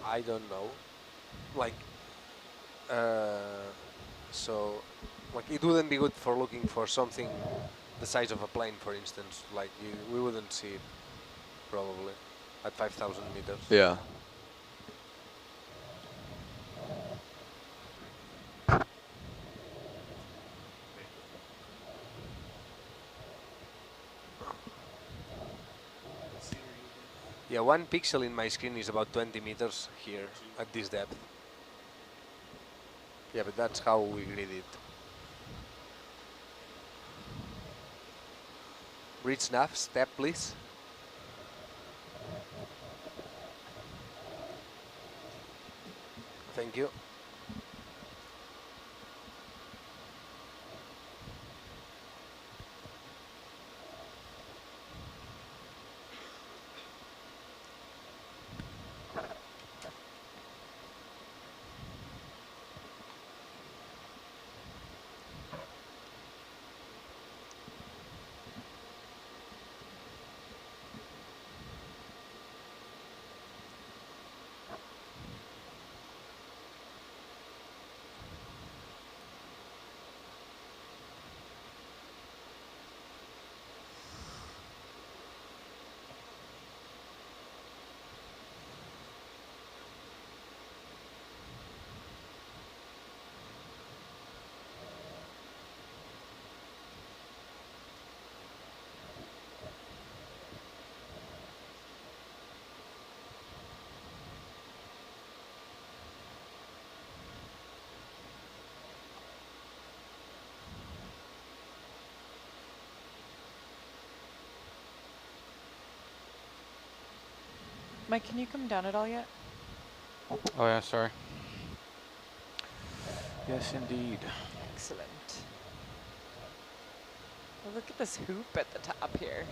I don't know. Like, so, like, it wouldn't be good for looking for something the size of a plane, for instance. Like, we wouldn't see it, probably, at 5,000 meters. Yeah. Yeah, 1 pixel in my screen is about 20 meters here at this depth. Yeah, but that's how we grid it. Reach nav, step please. Thank you. Mike, can you come down at all yet? Oh yeah, sorry. Yes, indeed. Excellent. Well, look at this hoop at the top here.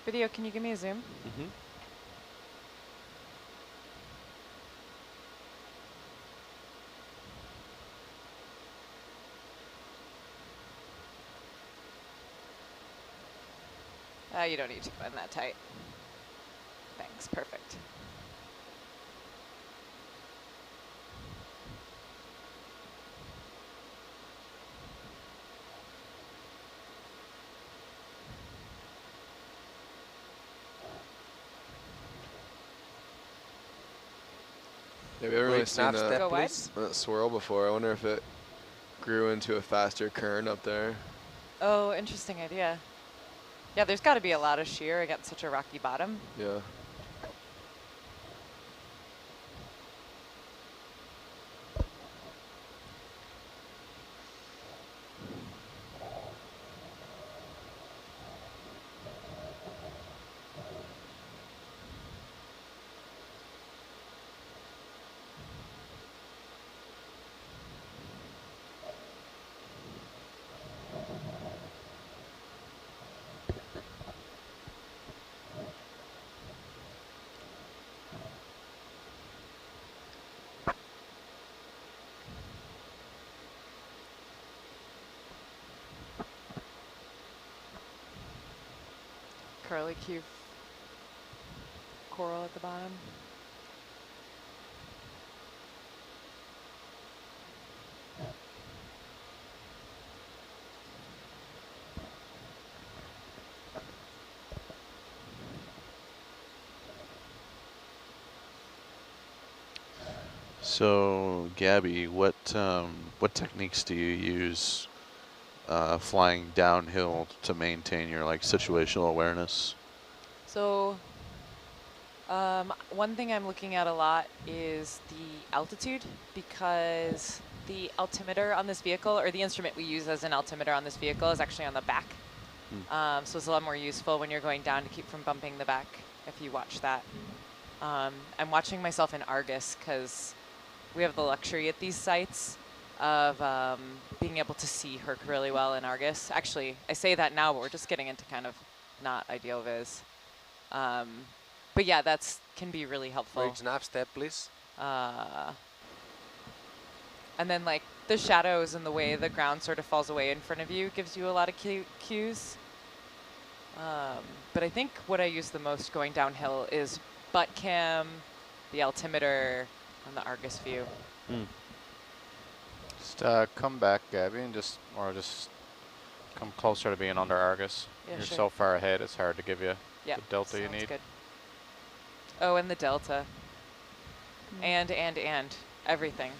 Video, can you give me a zoom? Mm-hmm. You don't need to go in that tight. Thanks, perfect. Yeah, we haven't really Reach seen nav, step Go wide. please. that swirl before. I wonder if it grew into a faster current up there. Oh, interesting idea. Yeah, there's got to be a lot of shear against such a rocky bottom. Yeah. Curly cue coral at the bottom. So, Gabby, what techniques do you use flying downhill to maintain your like situational awareness? So one thing I'm looking at a lot is the altitude, because the altimeter on this vehicle, or the instrument we use as an altimeter on this vehicle, is actually on the back. So it's a lot more useful when you're going down to keep from bumping the back if you watch that. I'm watching myself in Argus because we have the luxury at these sites of being able to see Herc really well in Argus. Actually, I say that now, but we're just getting into kind of not ideal viz. But yeah, that's can be really helpful. Reach nav, step please. And then like the shadows and the way the ground sort of falls away in front of you gives you a lot of cues. But I think what I use the most going downhill is butt cam, the altimeter, and the Argus view. Just come back, Gabby, and just come closer to being under Argus. Yeah, You're sure. so far ahead, it's hard to give you Yeah, the delta you sounds need. good. Oh, and the delta. And everything.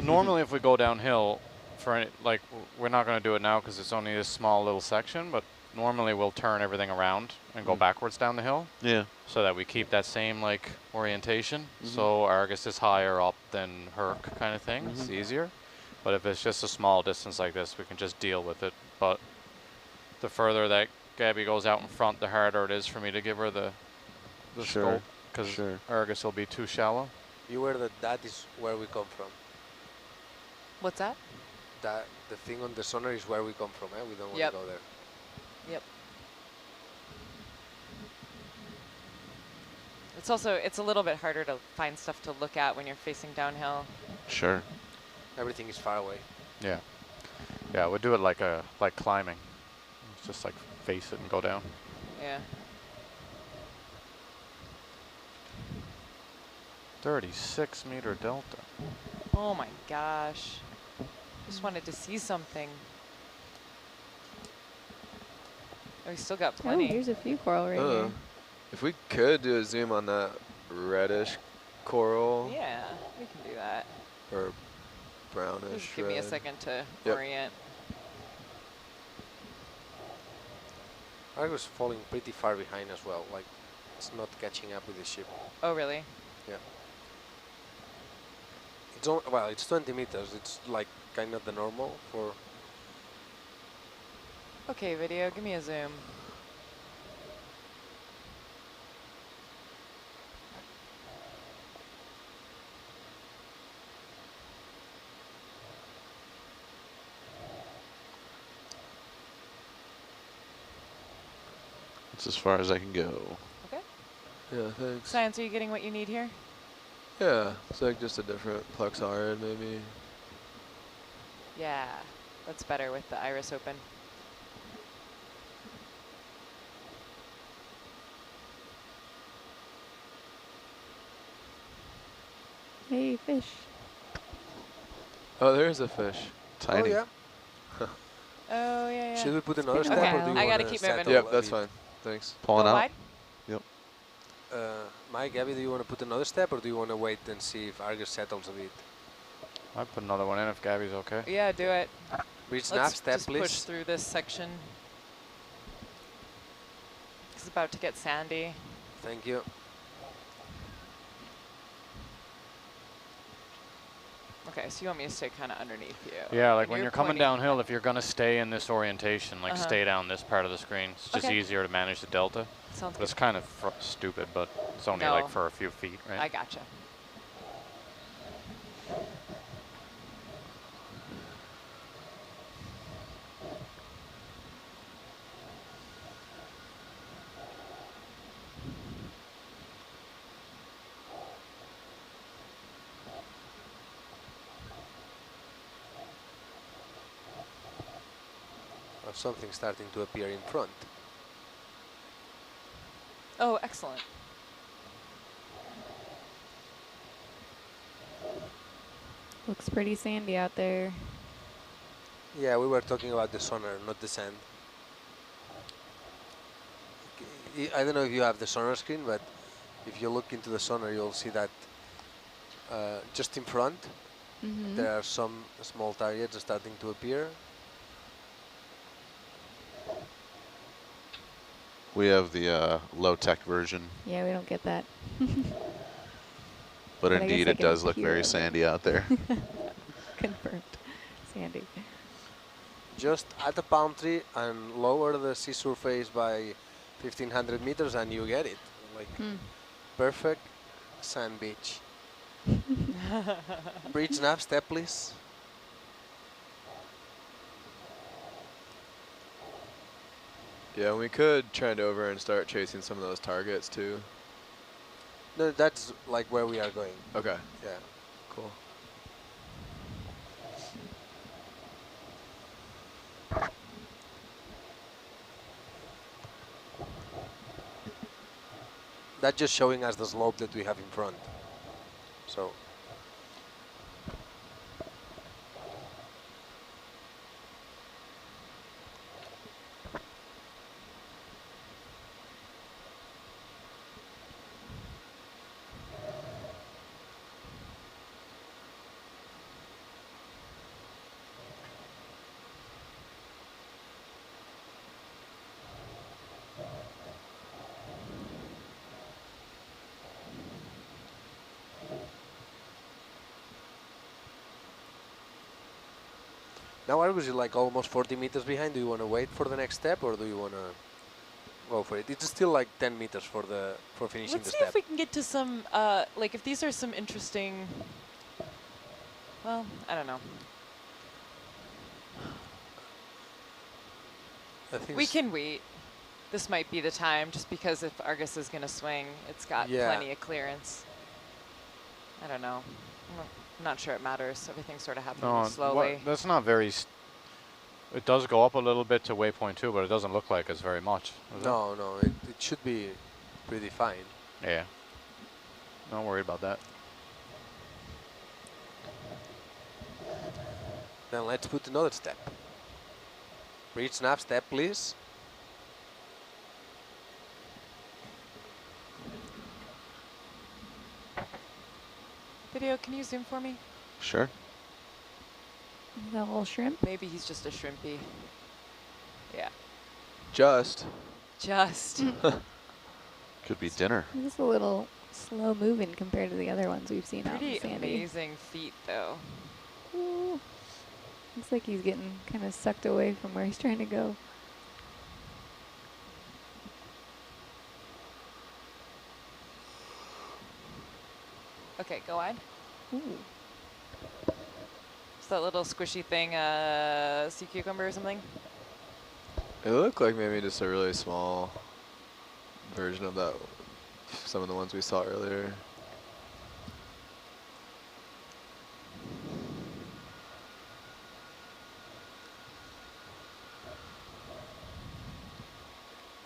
Normally, if we go downhill, we're not going to do it now because it's only a small little section, but normally we'll turn everything around and go backwards down the hill. Yeah. So that we keep that same like orientation. So Argus is higher up than Herc kind of thing. It's easier. But if it's just a small distance like this, we can just deal with it. But the further that Gabby goes out in front, the harder it is for me to give her the scope, because Argus will be too shallow. You were that is where we come from. What's that? That the thing on the sonar is where we come from. We don't want Yep. to go there. Yep. It's a little bit harder to find stuff to look at when you're facing downhill. Sure. Everything is far away. Yeah. Yeah, we'll do it like climbing. It's just like face it and go down. Yeah. 36-meter delta. Oh my gosh. Just wanted to see something. Oh, we still got Oh, plenty. here's a few coral right here. If we could do a zoom on that reddish coral Yeah, we can do that. or brownish Just give me a red. second to Yep. orient. I was falling pretty far behind as well. Like, it's not catching up with the ship. Oh, really? Yeah. It's 20 meters. It's like kind of the normal for. Okay, video, give me a zoom. That's as far as I can go. Okay. Yeah, thanks. Science, are you getting what you need here? Yeah, it's like just a different plex iron maybe. Yeah, that's better with the iris open. Hey, fish. Oh, there's a fish. Tiny. Oh yeah. Oh, yeah, yeah. Should we put another been a step, or while. do you I gotta wanna keep moving. settle Yep, a that's bit? fine. Thanks. Pulling Go out. wide? Yep. Mike, Gabby, do you want to put another step, or do you want to wait and see if Argus settles a bit? I'll put another one in if Gabby's okay. Yeah, do it. Reach nav Let's step, just please. push through this section. It's about to get sandy. Thank you. Okay, so you want me to stay kind of underneath you. Yeah, like And when you're coming pointing- downhill, if you're going to stay in this orientation, like stay down this part of the screen. It's just Okay. easier to manage the delta. Sounds But it's good. kind of stupid, but it's only No. like for a few feet, right? I gotcha. Something starting to appear in front. Oh, excellent. Looks pretty sandy out there. Yeah, we were talking about the sonar, not the sand. I don't know if you have the sonar screen, but if you look into the sonar, you'll see that just in front, there are some small targets starting to appear. We have the low-tech version, Yeah, we don't get that. but I guess indeed I it can does look hear very it. sandy out there. Confirmed. Sandy. Just at the palm tree and lower the sea surface by 1,500 meters and you get it. Like perfect sand beach. Bridge nav step, please. Yeah, we could trend over and start chasing some of those targets too. No, that's like where we are going. Okay, Yeah. cool. That's just showing us the slope that we have in front. So. Now Argus is like almost 40 meters behind. Do you want to wait for the next step, or do you want to go for it? It's still like 10 meters for finishing Let's the see step. if we can get to some, like if these are some interesting, well, I don't know. I think We can wait. This might be the time, just because if Argus is going to swing, it's got plenty of clearance. I don't know. I'm not sure it matters. Everything's sort of happening slowly. That's not very... it does go up a little bit to waypoint 2, but it doesn't look like it's very much. No, it should be pretty fine. Yeah. Not worried about that. Then let's put another step. Reach snap step, please. Video, can you zoom for me? Sure. Is that a little shrimp? Maybe he's just a shrimpy. Yeah. Just. Could be dinner. This is a little slow moving compared to the other ones we've seen out in Pretty Sandy. amazing feet, though. Ooh. Looks like he's getting kind of sucked away from where he's trying to go. Okay, go wide. Ooh. Is that little squishy thing sea cucumber or something? It looked like maybe just a really small version of that. Some of the ones we saw earlier.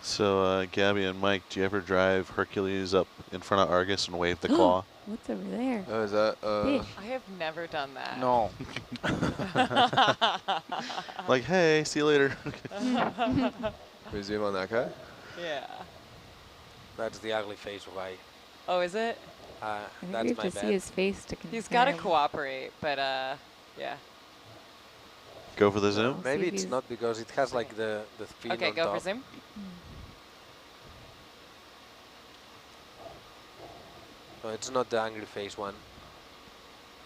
So, Gabby and Mike, do you ever drive Hercules up in front of Argus and wave the claw? What's over there? Oh, is that? Fish. I have never done that. No. Like, hey, see you later. We zoom on that guy? Yeah. That's the ugly face guy. Oh, is it? I think That's we have my to see bad. his face to compare He's got to him. cooperate, but yeah. Go for the zoom? See Maybe if it's he's- not because it has like the fin Okay, on go top. for zoom. No, it's not the angry face one.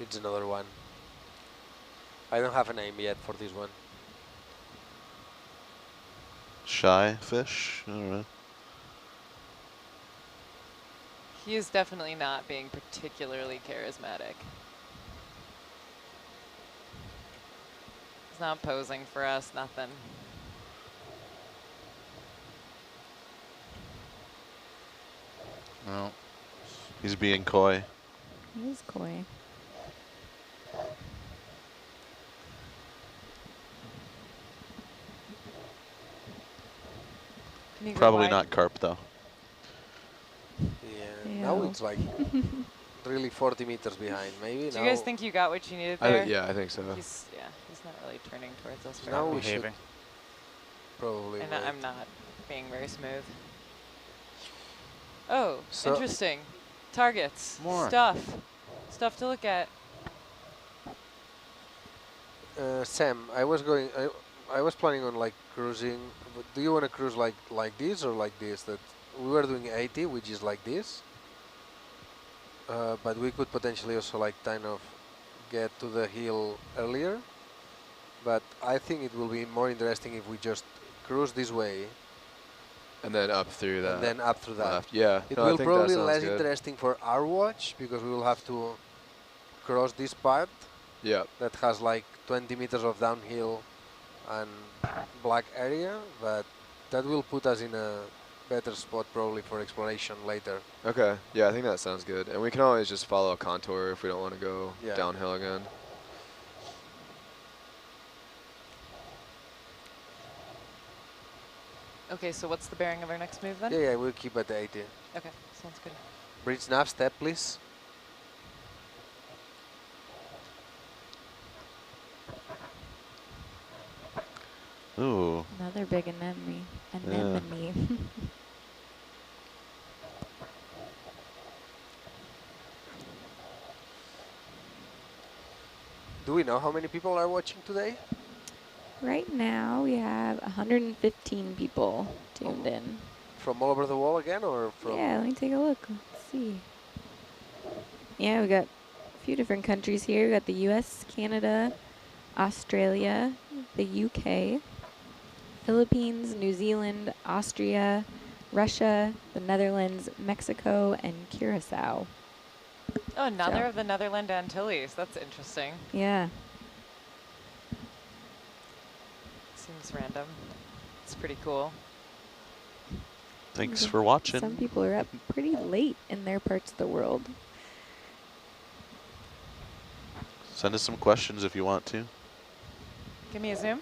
It's another one. I don't have a name yet for this one. Shy fish? I don't know. He is definitely not being particularly charismatic. He's not posing for us, nothing. No. He's being coy. He is coy. Can you go Probably wide? not carp, though. Yeah. Now Ew. it's like really 40 meters behind. Maybe Do now. you guys think you got what you needed there? Yeah, I think so. He's not really turning towards us right Now now. we should Behaving. probably. And wait. I'm not being very smooth. Oh, So- interesting. Targets. More. Stuff to look at. Sam, I was planning on like cruising. But do you want to cruise like this or like this? That we were doing 80, which is like this. But we could potentially also like kind of get to the hill earlier. But I think it will be more interesting if we just cruise this way And then up through that. and then up through that. left. Yeah. It no, I will think probably that less sounds good. interesting for our watch because we will have to cross this part Yeah. that has like 20 meters of downhill and black area, but that will put us in a better spot probably for exploration later. Okay. Yeah, I think that sounds good. And we can always just follow a contour if we don't want to go Yeah. downhill again. Okay, so what's the bearing of our next move then? Yeah, we'll keep at 80. Okay, sounds good. Bridge nav step, please. Ooh. Another big anemone. Yeah. Anemone. Do we know how many people are watching today? Right now we have 115 people tuned in. From all over the world again, or from? Yeah, let me take a look. Let's see. Yeah, we got a few different countries here. We got the US, Canada, Australia, the UK, Philippines, New Zealand, Austria, Russia, the Netherlands, Mexico, and Curacao. Oh, another So- of the Netherlands Antilles. That's interesting. Yeah. Seems random. It's pretty cool. Thanks Some- for watching. Some people are up pretty late in their parts of the world. Send us some questions if you want to. Give me a zoom.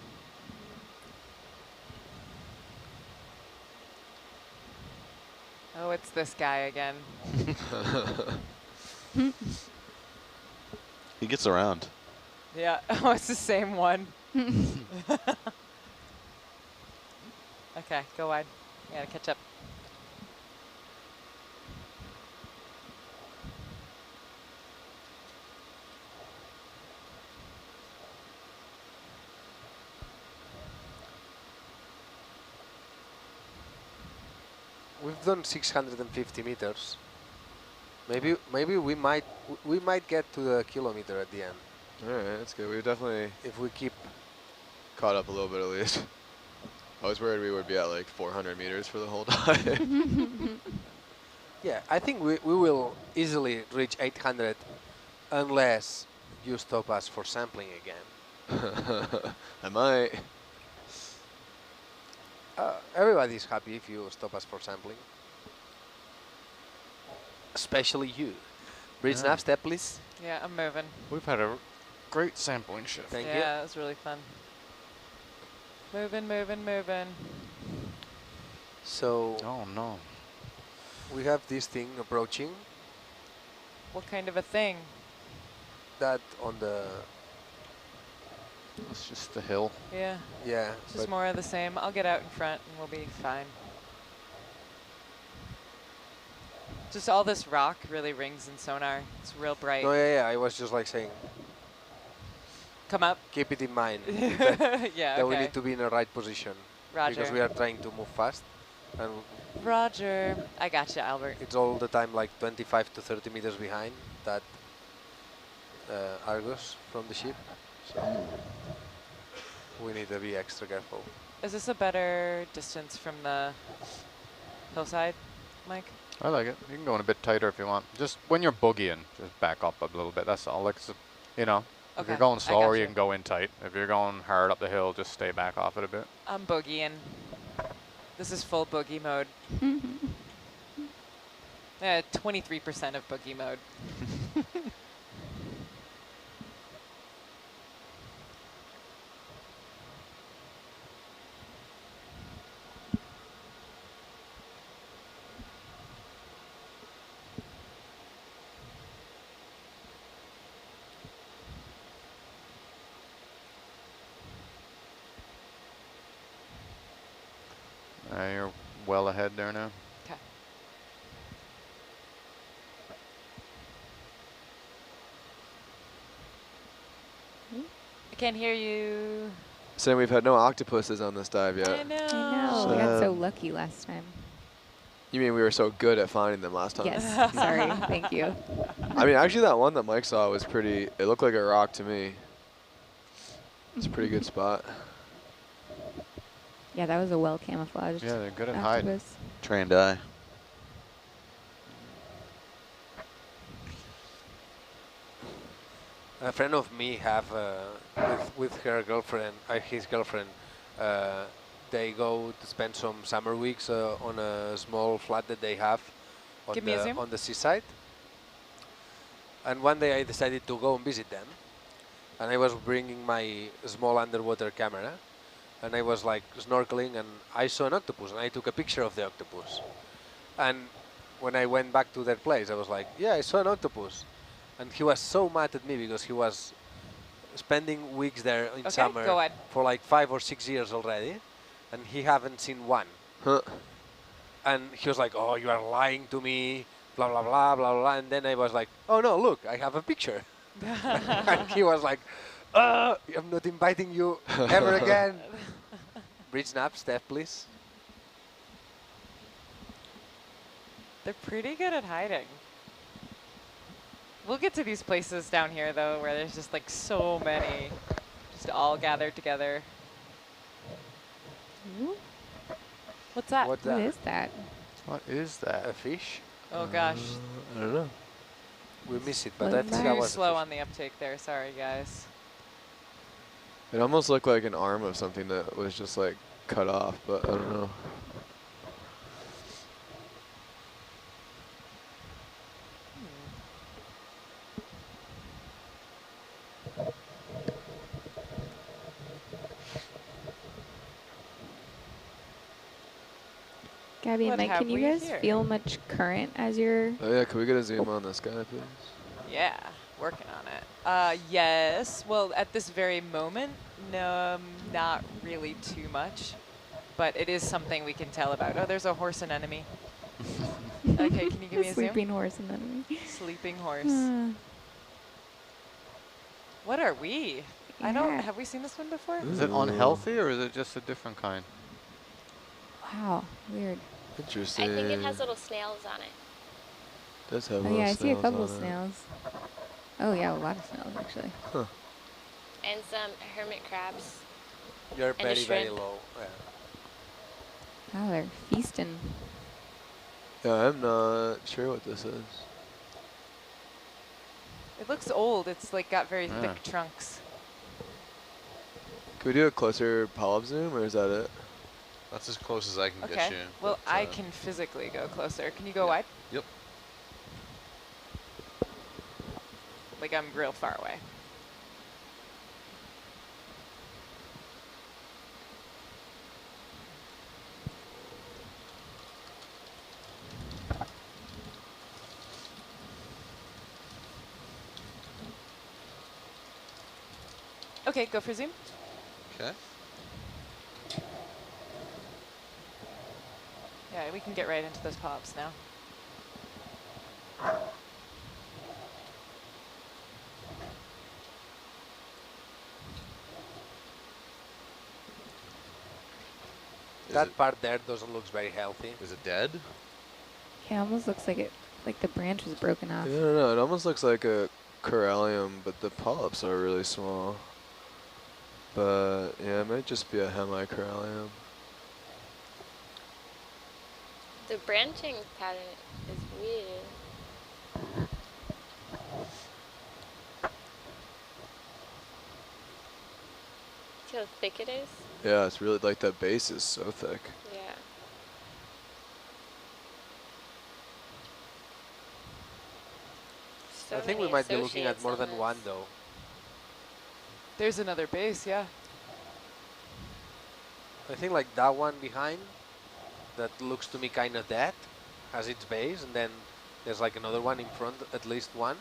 Oh, it's this guy again. He gets around. Yeah. Oh, it's the same one. Okay, go wide. You gotta catch up. We've done 650 meters. Maybe we might get to the kilometer at the end All right, that's good. We definitely if we keep. caught up a little bit at least. I was worried we would be at like 400 meters for the whole time. Yeah, I think we will easily reach 800 unless you stop us for sampling again. I might. Everybody's happy if you stop us for sampling. Especially you. Bridge nav step, please. Yeah, I'm moving. We've had a great sampling shift. Thank you. Yeah, it was really fun. Moving, moving, moving. So Oh no. we have this thing approaching What kind of a thing? that on the, It's just the hill. Yeah, yeah, it's just but more of the same. I'll get out in front and we'll be fine. Just all this rock really rings in sonar. It's real bright. no, yeah, I was just like saying, Come up. keep it in mind that, Yeah, that we okay. need to be in the right position because Roger. we are trying to move fast, and Roger. I got you, Albert. it's all the time like 25 to 30 meters behind that Argus from the ship. So we need to be extra careful. Is this a better distance from the hillside, Mike? I like it. You can go in a bit tighter if you want. Just when you're boogieing, just back up a little bit. That's all. Like, you know, if Okay, you're going I slower, you gotcha. can go in tight. If you're going hard up the hill, just stay back off it a bit. I'm boogieing. This is full boogie mode. 23% of boogie mode. You're well ahead there now. Okay. I can't hear you. Saying we've had no octopuses on this dive I yet. know. I know. We got so Sad. lucky last time. You mean we were so good at finding them last time? Yes. Sorry. Thank you. I mean, actually, that one that Mike saw was pretty. It looked like a rock to me. It's a pretty good spot. Yeah, that was a well camouflaged. Yeah, they're good at hiding. octopus. Trained eye. A friend of me have with her girlfriend, his girlfriend. They go to spend some summer weeks on a small flat that they have on Give me a zoom. on the seaside. And one day I decided to go and visit them, and I was bringing my small underwater camera, and I was like snorkeling, and I saw an octopus, and I took a picture of the octopus. And when I went back to that place, I was like, yeah, I saw an octopus. And he was so mad at me because he was spending weeks there in Okay, summer go ahead. for like 5 or 6 years already, and he haven't seen one. Huh. And he was like, oh, you are lying to me, blah, blah, blah, blah, blah. And then I was like, oh, no, look, I have a picture. And he was like, I'm not inviting you ever again. Bridge snap, Steph, please. They're pretty good at hiding. We'll get to these places down here, though, where there's just like so many, just all gathered together. Ooh, What's that? What's what that? is that? What is that? A fish? Oh gosh, I don't know. We miss it, but Floating that's by. how too was slow on the uptake there. Sorry, guys. It almost looked like an arm of something that was just like cut off, but I don't know. Gabby and What Mike, have can you we guys here? feel much current as you're... Oh yeah, can we get a zoom on this guy, please? Yeah, working on it. Yes. Well, at this very moment, no, not really too much, but it is something we can tell about. Oh, there's a horse and enemy. Okay, can you give me a sleeping horse and then zoom? Sleeping horse. What are we? I don't. Yeah. Have we seen this one before? Is it unhealthy or is it just a different kind? Wow, weird. Interesting. I think it has little snails on it. Does have Oh little yeah, I see a snails couple on of it. snails. Oh yeah, a lot of snails actually. Huh. And some hermit crabs. You're a very, very shrimp. low. Yeah. Oh, they're feasting. Yeah, I'm not sure what this is. It looks old. It's like got very Yeah. thick trunks. Could we do a closer polyp zoom, or is that it? That's as close as I can Okay. get you. Well, but, I can physically go closer. Can you go yeah. wide? Yep. Like I'm real far away. Okay, go for zoom. Okay. Yeah, we can get right into those pops now. That part there doesn't look very healthy. Is it dead? Yeah, almost looks like the branch was broken off. I don't know. It almost looks like a corallium, but the polyps are really small. But yeah, it might just be a hemicorallium. The branching pattern is weird. See how thick it is? Yeah, it's really like that base is so thick. Yeah. So I think we many might be looking at associates more on than this. one, though. There's another base, yeah. I think like that one behind, that looks to me kind of dead, has its base, and then there's like another one in front, at least one.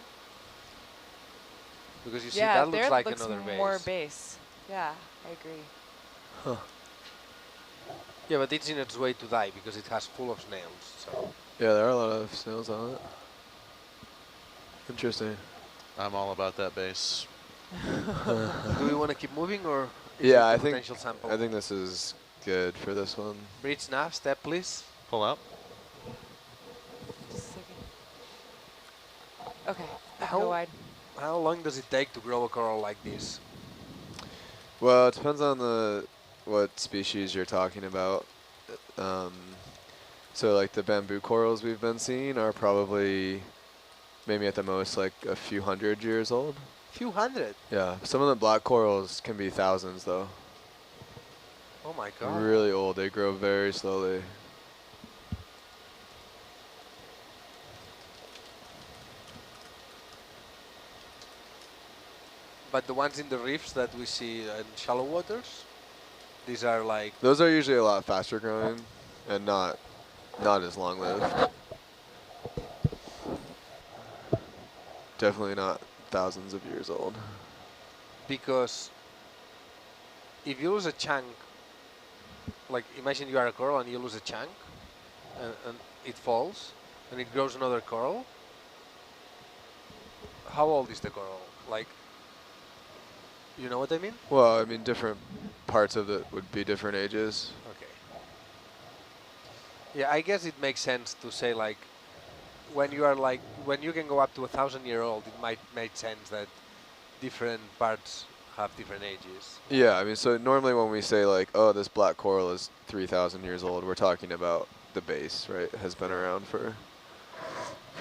Because you see, Yeah, that there looks like looks another more base. base. Yeah, I agree. Huh. Yeah, but it's in its way to die because it has full of snails. So Yeah, there are a lot of snails on it. Interesting. I'm all about that base. do we want to keep moving, or is Yeah, it I a think potential sample? I think this is good for this one. Bridge nav, step, please. Pull out. Just a second. Okay, How- go wide. How long does it take to grow a coral like this? Well, it depends on what species you're talking about. So like the bamboo corals we've been seeing are probably maybe at the most like a few hundred years old. Few hundred. Yeah, some of the black corals can be thousands though. Oh my god. Really old. They grow very slowly. But the ones in the reefs that we see in shallow waters? These are like, Those are usually a lot faster growing and not as long lived. Definitely not thousands of years old. because if you lose a chunk, like imagine you are a coral and you lose a chunk, and it falls, and it grows another coral. How old is the coral? Like, you know what I mean? Well, I mean, different parts of it would be different ages. Okay. Yeah, I guess it makes sense to say like, when you are like, when you can go up to 1,000-year-old, it might make sense that different parts have different ages. Yeah, I mean, so normally when we say like, oh, this black coral is 3,000 years old, we're talking about the base, right? It has been around for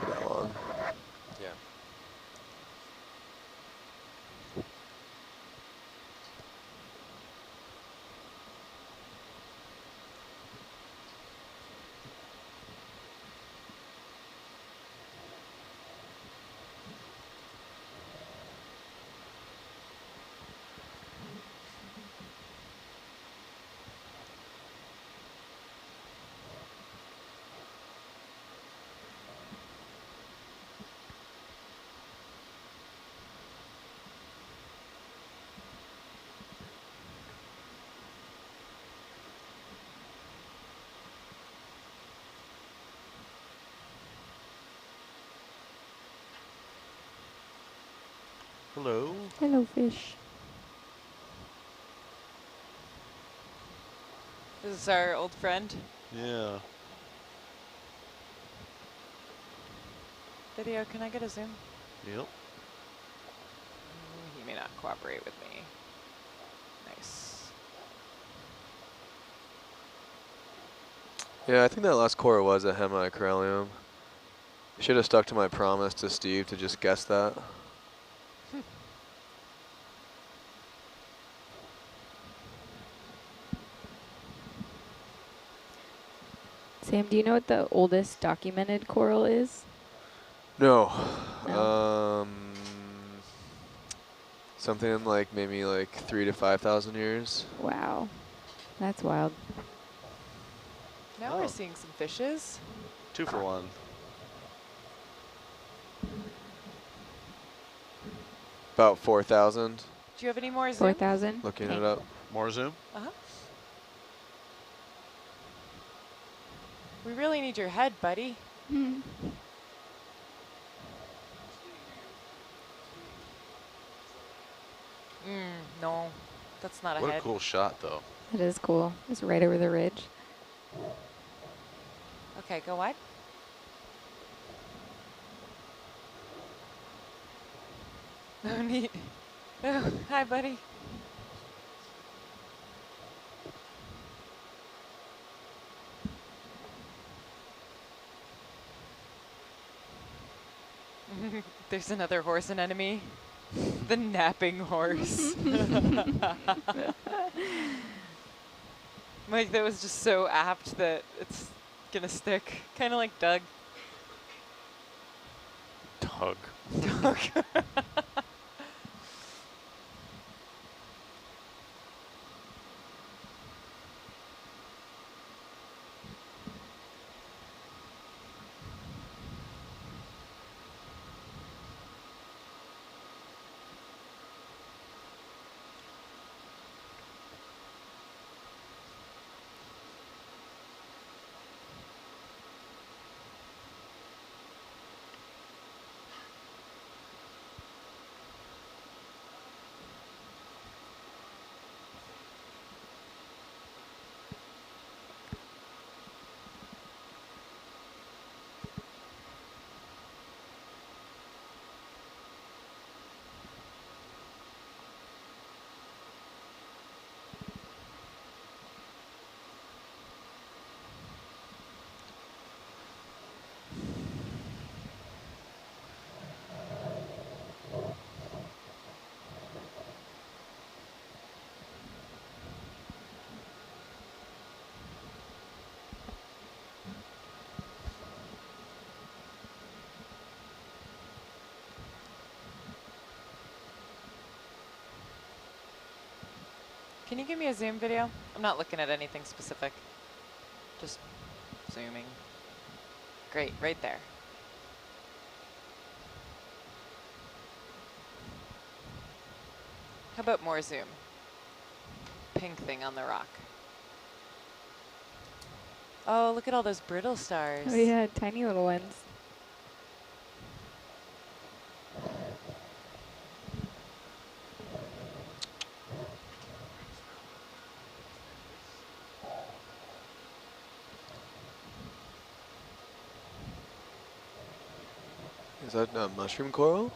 that long. Yeah. Hello. Hello, fish. This is our old friend. Yeah. Video, can I get a zoom? Yep. He may not cooperate with me. Nice. Yeah, I think that last coral was a hemicorallium. Should have stuck to my promise to Steve to just guess that. Sam, do you know what the oldest documented coral is? No. No. Something like maybe like 3,000 to 5,000 years. Wow. That's wild. Now we're seeing some fishes. 2 for 1. About 4,000. Do you have any more zoom? 4,000? Looking it up. More zoom? Uh-huh. We really need your head, buddy. Hmm. No, that's not a What head. a cool shot, though. That is cool. It's right over the ridge. Okay, go wide. Oh, neat. Oh, hi, buddy. There's another horse anemone. The napping horse. Mike, that was just so apt that it's gonna stick. Kind of like Doug. Doug. Doug. Can you give me a zoom video? I'm not looking at anything specific. Just zooming. Great, right there. How about more zoom? Pink thing on the rock. Oh, look at all those brittle stars. Oh yeah, tiny little ones. Is that a mushroom coral?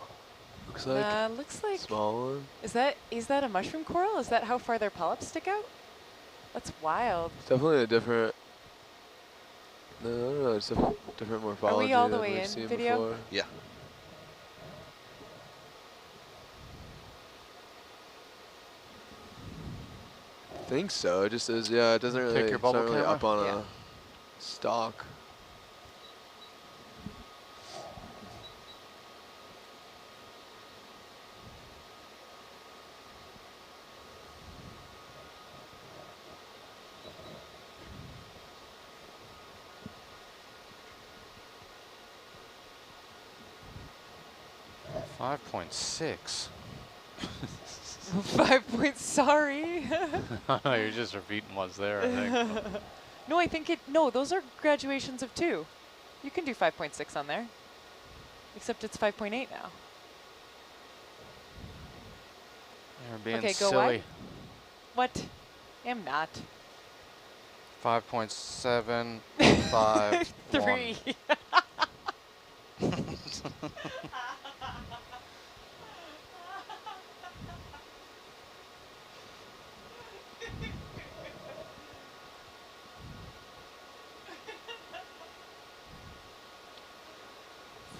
Looks like Looks like. small one. Is that a mushroom coral? Is that how far their polyps stick out? That's wild. It's definitely a different. No, I don't know. It's a different morphology all the than way we've in seen video? before. Yeah. I think so. It just is. Yeah, it doesn't really. your It's not bubble really camera? up on Yeah. a stalk. .6. 5 points, sorry. You're just repeating what's there, I think. No, I think no, those are graduations of 2. You can do 5.6 on there. Except it's 5.8 now. You're being Okay, go silly. What? I'm not. 5.7, 5, 3.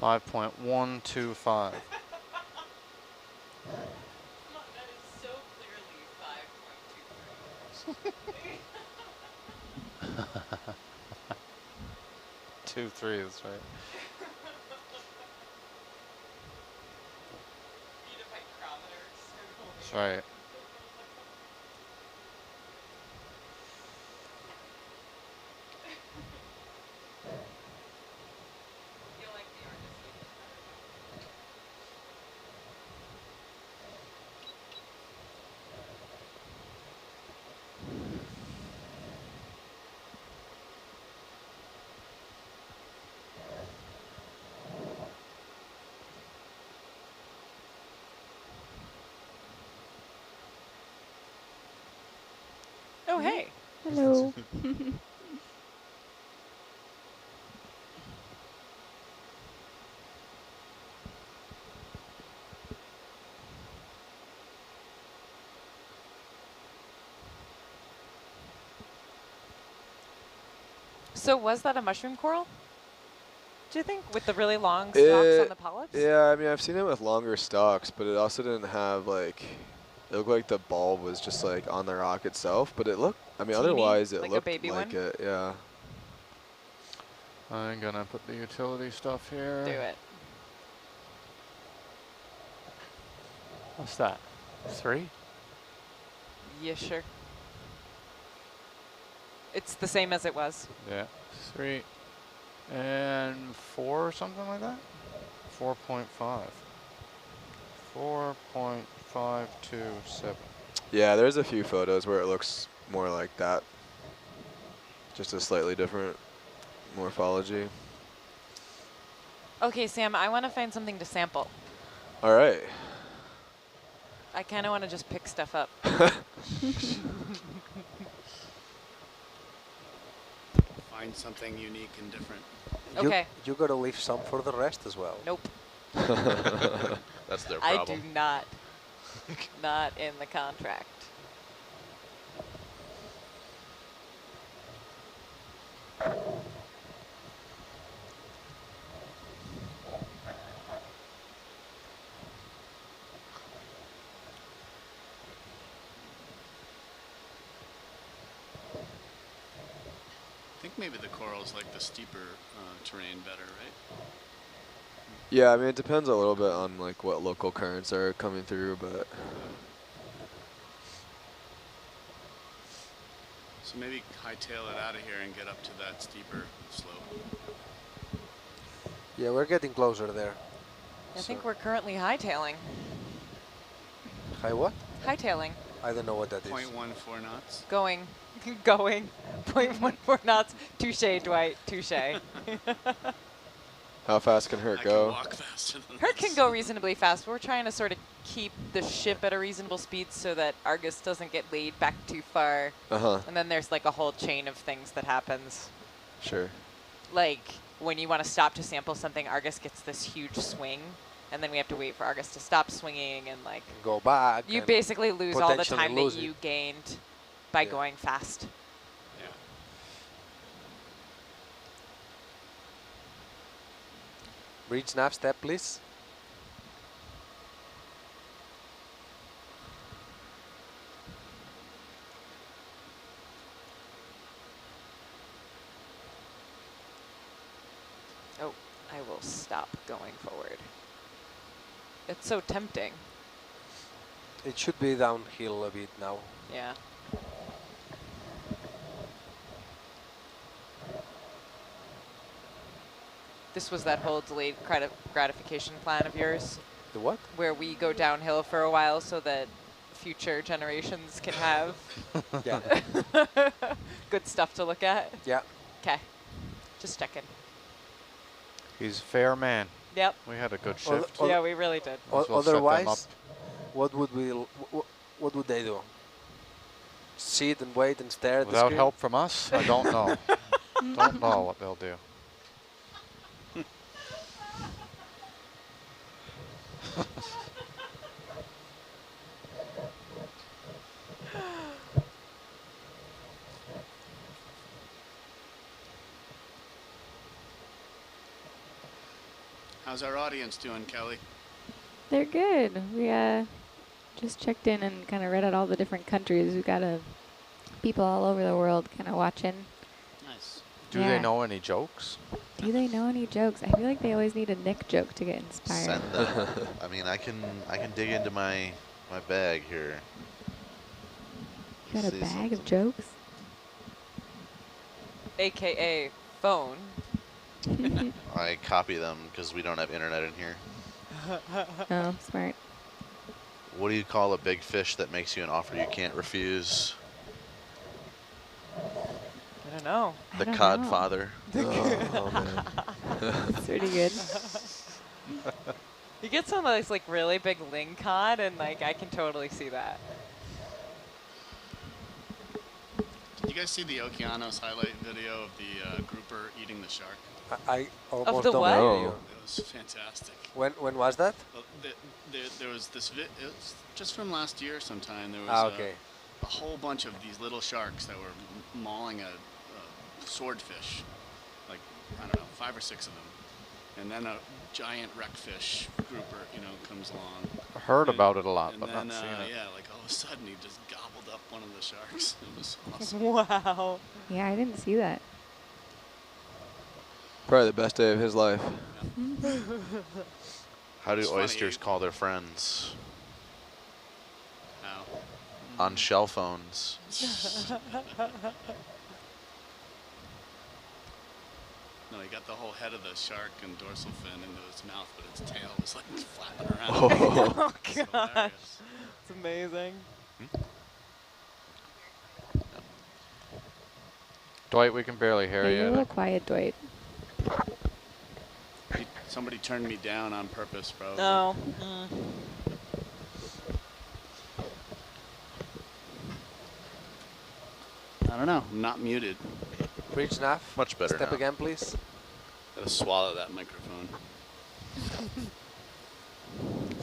5.125. That is so clearly 2.3, that's right. That's right. Oh, hey. Hello. So was that a mushroom coral? Do you think, with the really long stalks on the polyps? Yeah, I mean, I've seen it with longer stalks, but it also didn't have like. It looked like the bulb was just like on the rock itself, but it looked. I mean, Teeny, otherwise it like a looked baby like one? it. Yeah. I'm gonna put the utility stuff here. Do it. What's that? 3? Yeah, sure. It's the same as it was. Yeah. 3 and 4 or something like that? 4.5. 4.527. Yeah, there's a few photos where it looks more like that. Just a slightly different morphology. Okay, Sam, I want to find something to sample. All right. I kind of want to just pick stuff up. Find something unique and different. Okay. You gotta leave some for the rest as well. Nope. That's their I problem. do not. Not in the contract. I think maybe the corals like the steeper terrain better, right? Yeah, I mean, it depends a little bit on like what local currents are coming through, but So maybe hightail it out of here and get up to that steeper slope. Yeah, we're getting closer there. I think we're currently hightailing. High what? Hightailing. I don't know what that is. 0.14 knots. Going. 0.14 knots. Touche, Dwight. Touche. How fast can Herc I go? can walk faster than Herc this. can go reasonably fast. We're trying to sort of keep the ship at a reasonable speed so that Argus doesn't get laid back too far. Uh-huh. And then there's like a whole chain of things that happens. Sure. Like when you want to stop to sample something, Argus gets this huge swing. And then we have to wait for Argus to stop swinging and like Go back. you and basically lose all the potentially time that lose you it. gained by Yeah. going fast. Yeah. Bridge nav step, please. Oh, I will stop going forward. It's so tempting. It should be downhill a bit now. Yeah. This was that whole delayed gratification plan of yours, The what? where we go downhill for a while so that future generations can have Yeah. good stuff to look at. Yeah. Okay, just checking. He's a fair man. Yep. We had a good Oth- shift. oth- Yeah, we really did. O- Might as well set them otherwise, up. what would we? What would they do? Sit and wait and stare at the Without screen? help from us, I don't know. Don't know what they'll do. How's our audience doing, Kelly? They're good. We just checked in and kind of read out all the different countries. We've got people all over the world kind of watching. Nice. Do Yeah. they know any jokes? Do they know any jokes? I feel like they always need a Nick joke to get inspired. Send them. I mean, I can dig into my bag here. You got a See bag of something. jokes? AKA phone. I copy them because we don't have internet in here. Oh, smart. What do you call a big fish that makes you an offer you can't refuse? I don't know. I The don't cod know. father. Oh, man. That's pretty good. You get some of this like really big ling cod, and like I can totally see that. Did you guys see the Okeanos highlight video of the grouper eating the shark? I almost the don't what? believe you. It was fantastic. When was that? Well, there was this it was just from last year sometime. There was Ah, okay. a whole bunch of these little sharks that were mauling a swordfish, like, I don't know, 5 or 6 of them. And then a giant wreckfish grouper, comes along. I heard And- about it a lot, and but then, not seen it. yeah, like all of a sudden he just gobbled up one of the sharks. It was awesome. Wow. Yeah, I didn't see that. Probably the best day of his life. How do It's funny. oysters call their friends? Now, On shell phones. no, he got the whole head of the shark and dorsal fin into his mouth, but its tail was like flapping around. Oh It's gosh, hilarious. it's amazing. Dwight, we can barely hear Hey, you're a you. little quiet, Dwight. Somebody turned me down on purpose, probably. No. I don't know. I'm not muted. Bridge nav. Much better Step now. again, please. Gotta swallow that microphone.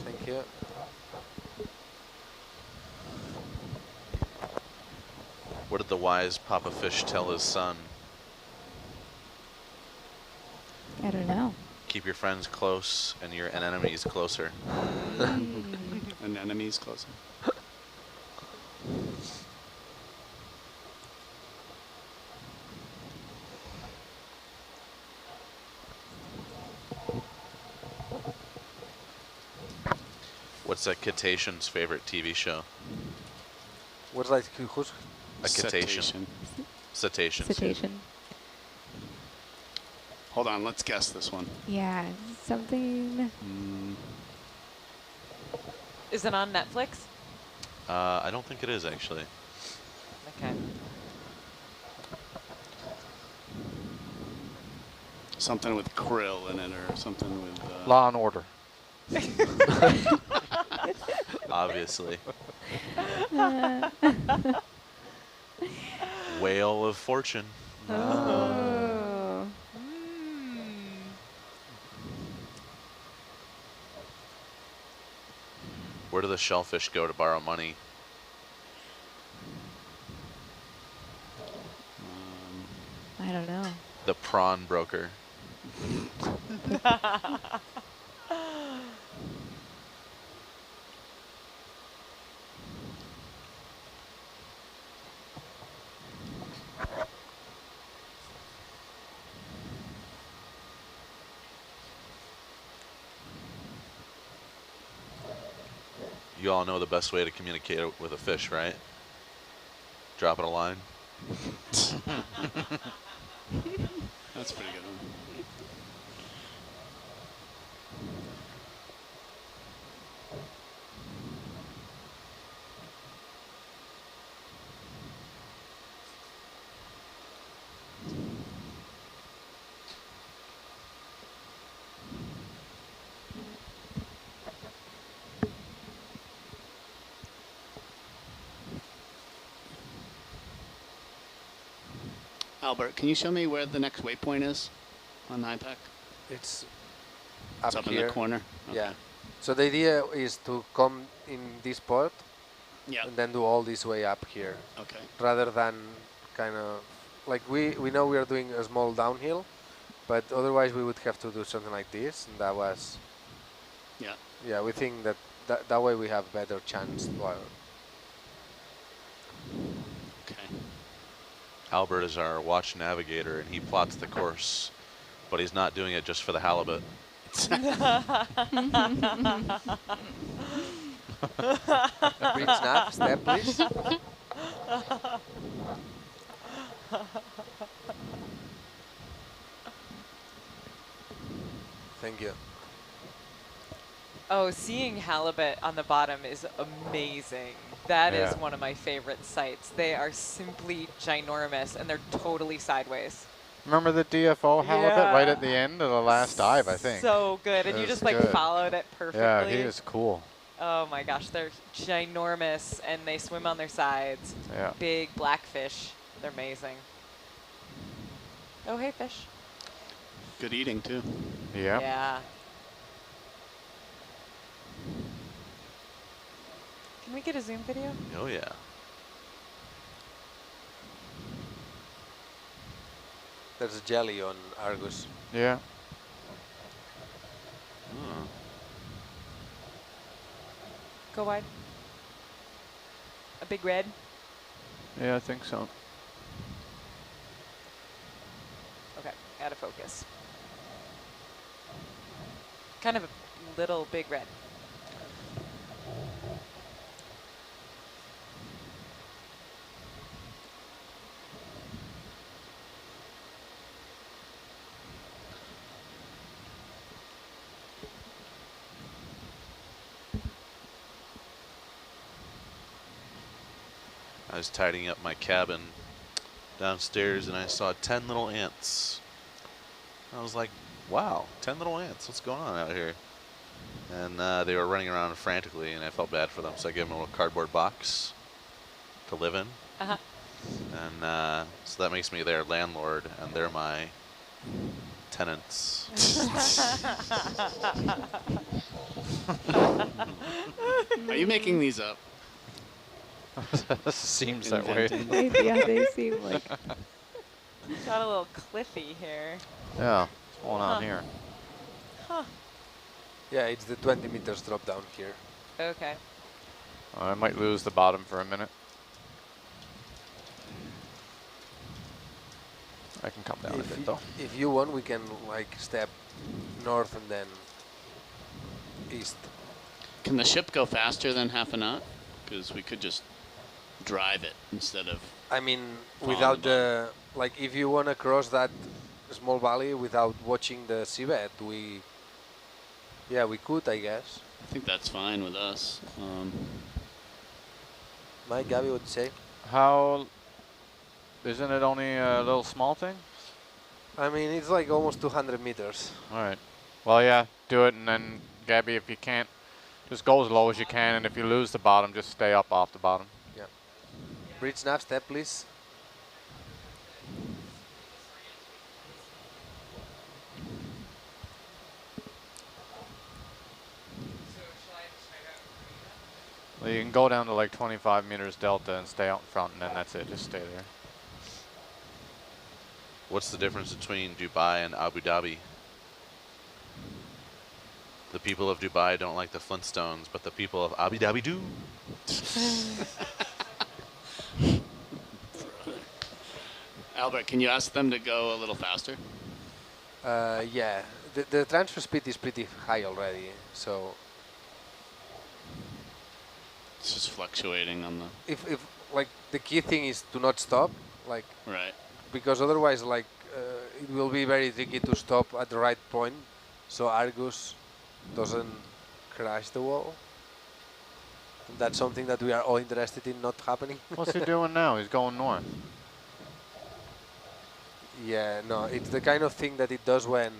Thank you. What did the wise Papa Fish tell his son? I don't know. Keep your friends close and your enemies closer. And enemies closer. What's a cetacean's favorite TV show? What's like who's A cetacean. Cetacean. Cetaceans. Cetacean. Hold on, let's guess this one. Yeah, something. Is it on Netflix? I don't think it is actually. Okay. Something with krill in it or something with... Law and Order. Obviously. Whale of Fortune. Oh. Where do the shellfish go to borrow money? I don't know. The prawn broker. You all know the best way to communicate with a fish, right? Drop it a line. That's a pretty good one. Albert, can you show me where the next waypoint is on the IPAC? It's It's up up in here. the corner? Yeah. So the idea is to come in this port Yeah. and then do all this way up here, Okay. rather than kind of like we know we are doing a small downhill, but otherwise we would have to do something like this, and that was Yeah. yeah. We think that way we have better chance. Well, Okay. Albert is our watch navigator, and he plots the course, but he's not doing it just for the halibut. Green snap, step please. Thank you. Oh, seeing halibut on the bottom is amazing. That is Yeah. one of my favorite sights. They are simply ginormous, and they're totally sideways. Remember the DFO halibut Yeah. right at the end of the last dive, I think. So good, and It you was just like good. followed it perfectly. Yeah, he is cool. Oh my gosh, they're ginormous, and they swim on their sides. Yeah. Big black fish. They're amazing. Oh, hey, fish. Good eating, too. Yeah. Yeah. Can we get a zoom video? Oh yeah. There's a jelly on Argus. Yeah. Hmm. Go wide. A big red. Yeah, I think so. Okay, out of focus. Kind of a little big red. I was tidying up my cabin downstairs, and I saw 10 little ants. I was like, wow, 10 little ants, what's going on out here? And they were running around frantically, and I felt bad for them, so I gave them a little cardboard box to live in. Uh-huh. And so that makes me their landlord, and they're my tenants. Are you making these up? Seems that way. Invented. Yeah, they seem like. Got a little cliffy here. Yeah. What's going on Huh. here? Huh. Yeah, it's the 20 meters drop down here. Okay. I might lose the bottom for a minute. I can come down a bit though. If you want, we can like step north and then east. Can the ship go faster than half a knot? Because we could just drive it instead of. I mean, Follow without the the, like, if you want to cross that small valley without watching the seabed, yeah, we could, I guess. I think that's fine with us. Mike, Gabby, what do you say? How, isn't it only a little small thing? I mean, it's like almost 200 meters. All right. Well, yeah, do it, and then Gabby, if you can't, just go as low as you can, and if you lose the bottom, just stay up off the bottom. Yeah. Bridge nav step, please. Well, you can go down to like 25 meters delta and stay out in front, and then that's it. Just stay there. What's the difference between Dubai and Abu Dhabi? The people of Dubai don't like the Flintstones, but the people of Abu Dhabi do. Albert, can you ask them to go a little faster? Yeah, the transfer speed is pretty high already, so It's just fluctuating on the. if like the key thing is to not stop, like, Right. because otherwise, like, it will be very tricky to stop at the right point, so Argus doesn't crash the wall. That's something that we are all interested in not happening. What's he doing now? He's going north. Yeah, no, it's the kind of thing that it does when,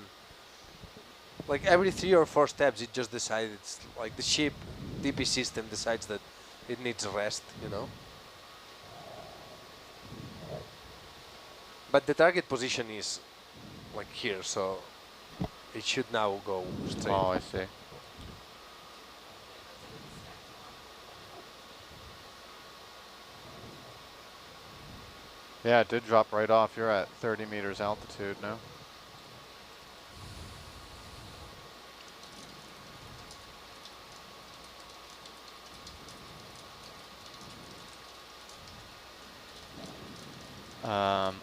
like, every 3 or 4 steps, it just decides, it's like the ship DP system decides that it needs rest, you know. But the target position is like here, so it should now go straight. Oh, I see. Yeah, it did drop right off. You're at 30 meters altitude now.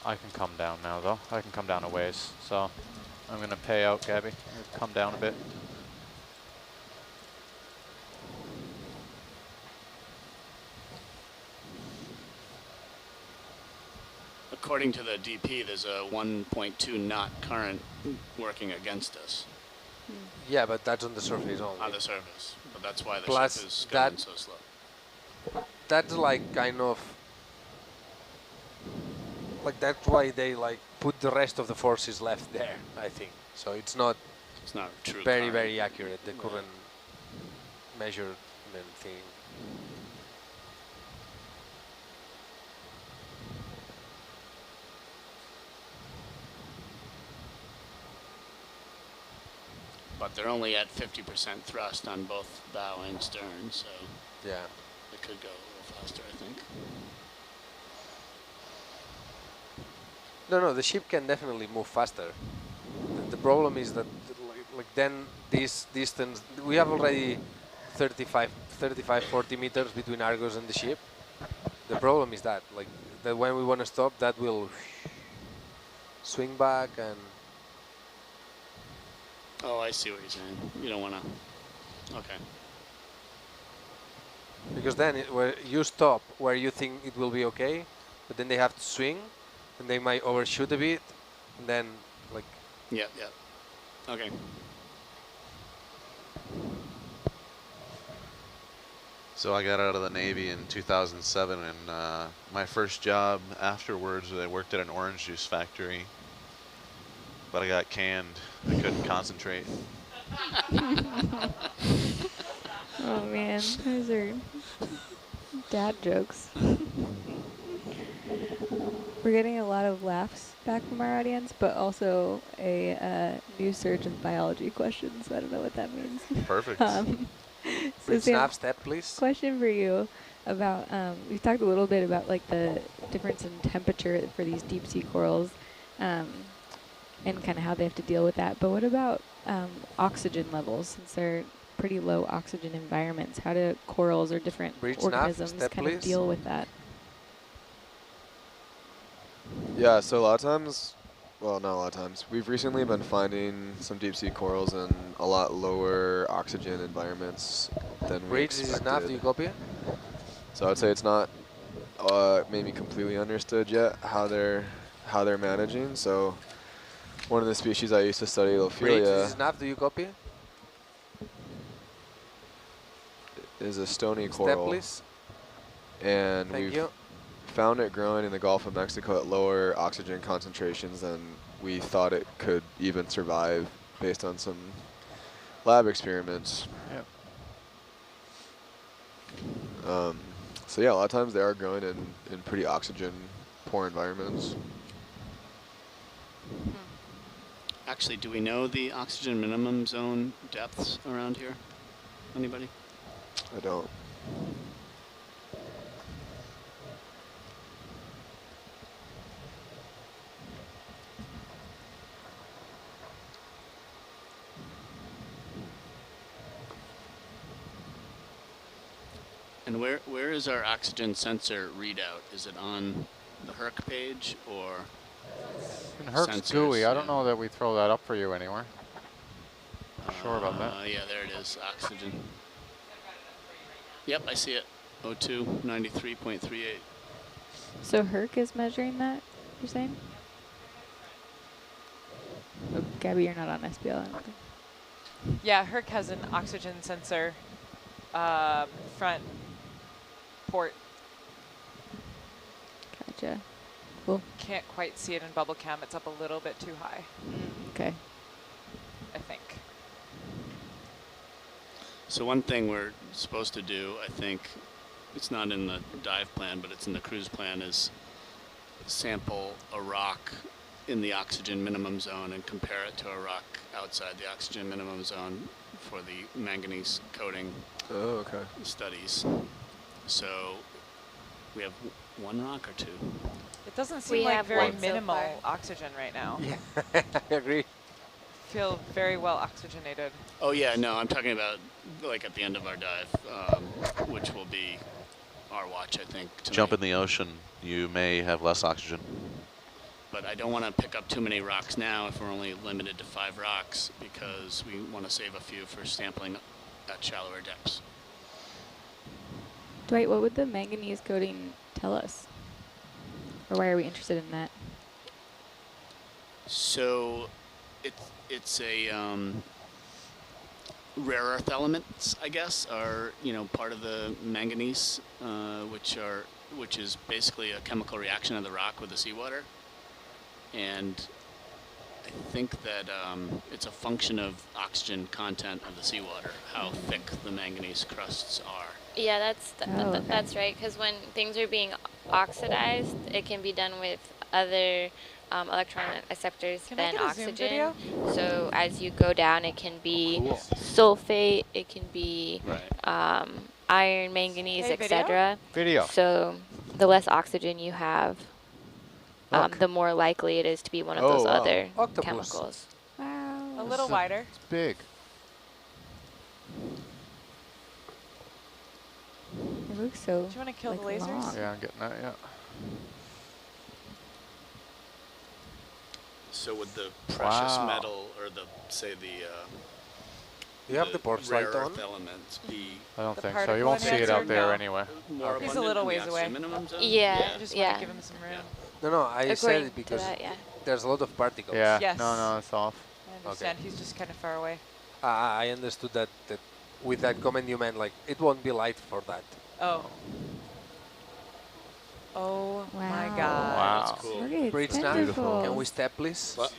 I can come down now, though. I can come down a ways, so I'm going to pay out, Gabby. Come down a bit. According to the DP, there's a 1.2 knot current working against us Yeah, but that's on the surface only. on the surface. But that's why the Plus ship is going that- so slow. That's like kind of like that's why they like put the rest of the forces left there, I think. So it's not It's not true. very current. very accurate, the current measurement thing. But they're only at 50% thrust on both bow and stern, so Yeah. it could go a little faster, I think. No, the ship can definitely move faster. The problem is that, like then this distance, we have already 35, 40 meters between Argos and the ship. The problem is that, like, that when we want to stop, that will swing back and. Oh, I see what you're saying. You don't want to. Okay. Because then where you stop where you think it will be okay, but then they have to swing, and they might overshoot a bit, and then like. Yep. Okay. So I got out of the Navy in 2007, and my first job afterwards, I worked at an orange juice factory. But I got canned. I couldn't concentrate. Oh man, those are dad jokes. We're getting a lot of laughs back from our audience, but also a new surge of biology questions. I don't know what that means. Perfect. So Bridge Sam, nav step, please. question for you about, we've talked a little bit about like the difference in temperature for these deep sea corals, and kind of how they have to deal with that. But what about oxygen levels, since they're pretty low oxygen environments? How do corals or different Bridge nav, organisms step kind of please. deal with that? Yeah, so a lot of times, well, not a lot of times, we've recently been finding some deep sea corals in a lot lower oxygen environments than we Bridge, this is nav, do you expected. copy? So I'd say it's not maybe completely understood yet how they're managing. So one of the species I used to study, Reach, Ophelia, this is enough. Do you copy? is a stony Step, coral, please. and Thank we've you. found it growing in the Gulf of Mexico at lower oxygen concentrations than we thought it could even survive based on some lab experiments. Yep. So yeah, a lot of times they are growing in pretty oxygen poor environments. Actually, do we know the oxygen minimum zone depths around here? Anybody? I don't. And where is our oxygen sensor readout? Is it on the Herc page or? And Herc's Sensors, GUI. I don't yeah. know that we throw that up for you anywhere. Not sure about that. Yeah, there it is, oxygen. Yep, I see it. O2, 93.38. So Herc is measuring that, you're saying? Oh, Gabby, you're not on SPL, I don't think. Yeah, Herc has an oxygen sensor front port. Gotcha. Cool. Can't quite see it in bubble cam. It's up a little bit too high, Okay. I think. So one thing we're supposed to do, I think, it's not in the dive plan, but it's in the cruise plan, is sample a rock in the oxygen minimum zone and compare it to a rock outside the oxygen minimum zone for the manganese coating Oh, okay. studies. So we have one rock or two. It doesn't We seem like have very one so minimal far. oxygen right now. Yeah, I agree. Feel very well oxygenated. Oh yeah, no, I'm talking about like at the end of our dive, which will be our watch, I think. Tonight. Jump in the ocean, you may have less oxygen. But I don't want to pick up too many rocks now if we're only limited to 5 rocks, because we want to save a few for sampling at shallower depths. Dwight, what would the manganese coating tell us? Or why are we interested in that? So it's a rare earth elements, I guess, are part of the manganese, which is basically a chemical reaction of the rock with the seawater, and I think that it's a function of oxygen content of the seawater, how thick the manganese crusts are. Yeah, that's okay. that's right. Because when things are being oxidized, it can be done with other electron acceptors Can I than get a Zoom oxygen. video? So as you go down, it can be Cool. sulfate, it can be Right. iron, manganese, Hey, video? etc. Video. So the less oxygen you have, Look. the more likely it is to be one of Oh, those wow. other Octopus. chemicals. Wow. A little wider. It's big. It looks so. Do you want to kill the like, lasers? long. Yeah, I'm getting that, yeah. So would the precious Wow. metal, or the You have the port rare light on? earth elements be I don't The think so. You particle won't see it out enhancer? there No. anyway. more He's a abundant little in the ways oxygen away. minimum zone? Yeah. I just want to give him some room. No, no, I said According it to because that, yeah. there's a lot of particles. Yeah. Yes. No, it's off. I understand. He's just kind of far away. I understood that with that comment you meant like it won't be light for that. Oh. Oh my Wow. God. Wow. That's cool. Look at its Bridge now. tentacles. Can we step, please? What?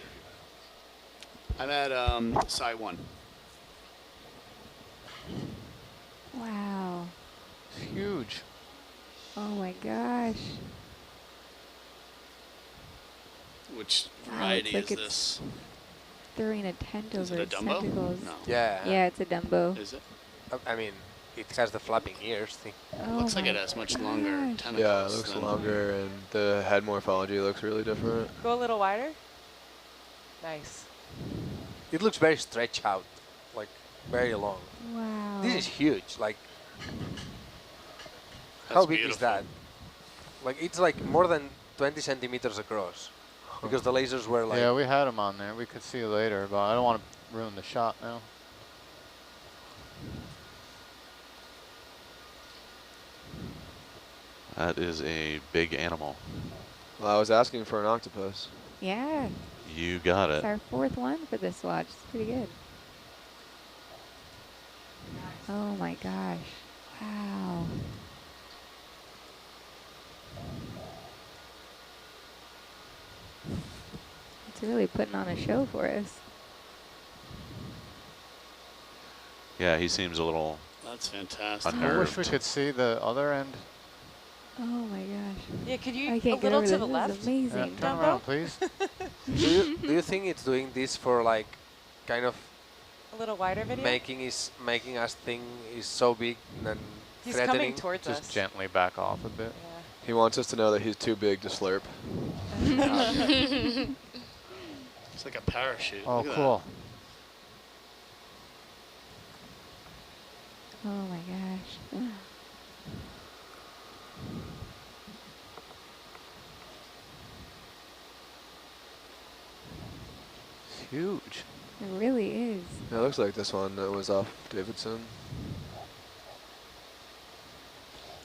I'm at Psi 1. Wow. It's huge. Oh my gosh. Which Wow, variety it's like is it's this? Throwing a tent Is over it a its Dumbo? tentacles. No. Yeah. Yeah, it's a Dumbo. Is it? I mean, it has the flapping ears thing. Oh Looks like my it has much longer gosh. tentacles. Yeah, it looks than- longer, and the head morphology looks really different. Go a little wider. Nice. It looks very stretched out, like very long. Wow. This is huge. Like, how That's big is beautiful. that? Like, it's like more than 20 centimeters across. Because the lasers were like. Yeah, we had them on there. We could see later, but I don't want to ruin the shot now. That is a big animal. Well, I was asking for an octopus. Yeah, You got it's it. our 4th one for this watch. It's pretty good. Oh my gosh. Wow. It's really putting on a show for us. Yeah, he seems a little That's fantastic. I wish we unnerved. could see the other end. Oh my gosh. Yeah, could you I a can't get little over to this. the This left? is amazing. Turn Dumbo? around, please. Do you think it's doing this for like kind of A little wider video? making us think is so big and He's threatening? coming towards Just us. gently back off a bit. Yeah. He wants us to know that he's too big to slurp. It's like a parachute. Oh, Look at cool. Oh my gosh. It's huge. It really is. It looks like this one that was off Davidson.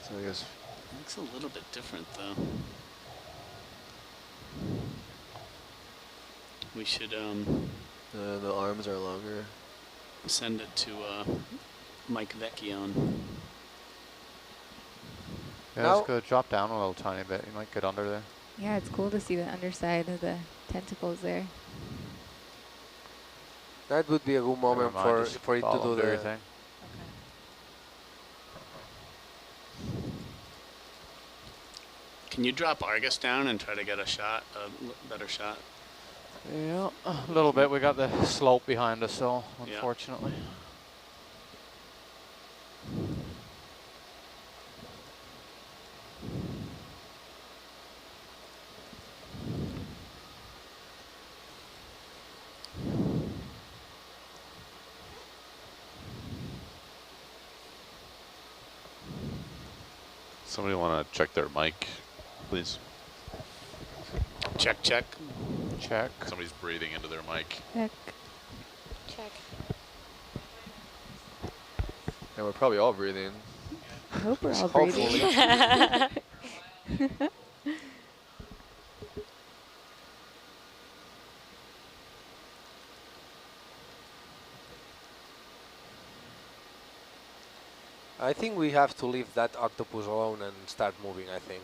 So I guess That. Looks a little bit different though. We should the arms are longer. send it to Mike Vecchione. Yeah, Now- let's go drop down a little tiny bit. You might get under there. Yeah, it's cool to see the underside of the tentacles there. That would be a good moment Never mind, just for it to follow do the. everything. Can you drop Argus down and try to get a shot, better shot? Yeah, a little bit. We got the slope behind us, so Yeah. unfortunately. Somebody want to check their mic, please? Check, check. Check. Somebody's breathing into their mic. Heck. Check. And we're probably all breathing. I hope we're all Hopefully. breathing. I think we have to leave that octopus alone and start moving. I think.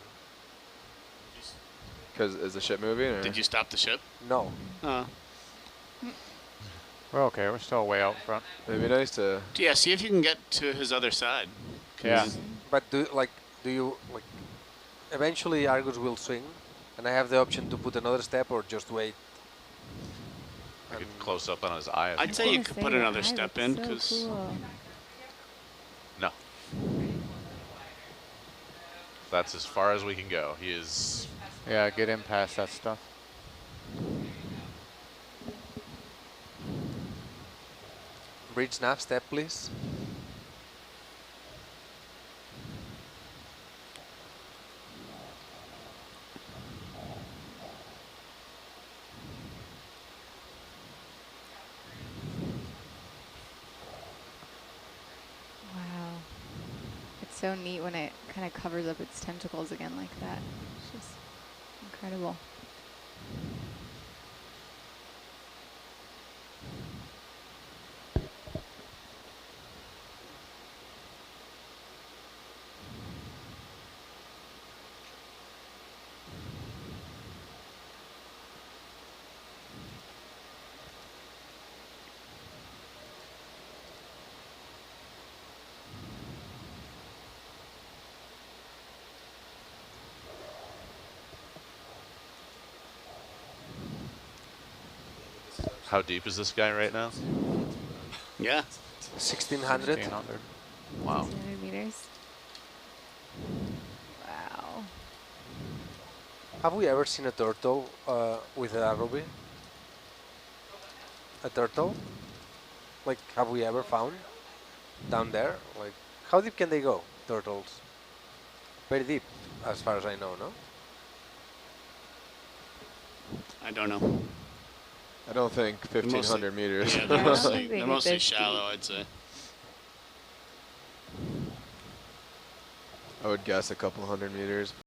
Because is the ship moving? Or? Did you stop the ship? No. We're okay. We're still way out front. It'd be nice to. Yeah, see if you can get to his other side. Yeah. But do you like? Eventually, Argus will swing, and I have the option to put another step or just wait. I could close up on his eye. If I'd you say want. you could put another step in, so because cool. No. That's as far as we can go. He is. Yeah, get in past that stuff. Bridge nav step, please. Wow. It's so neat when it kind of covers up its tentacles again like that. It's just incredible. How deep is this guy right now? yeah. 1600. 1600. Wow. 200 meters. Wow. Have we ever seen a turtle with a ROV? A turtle? Like, have we ever found down there? Like, how deep can they go, turtles? Very deep, as far as I know, no? I don't know. I don't think 1,500 meters. Yeah, Yeah, they're I don't mostly, think they they're hit mostly this shallow, deep. I'd say. I would guess a couple 100 meters.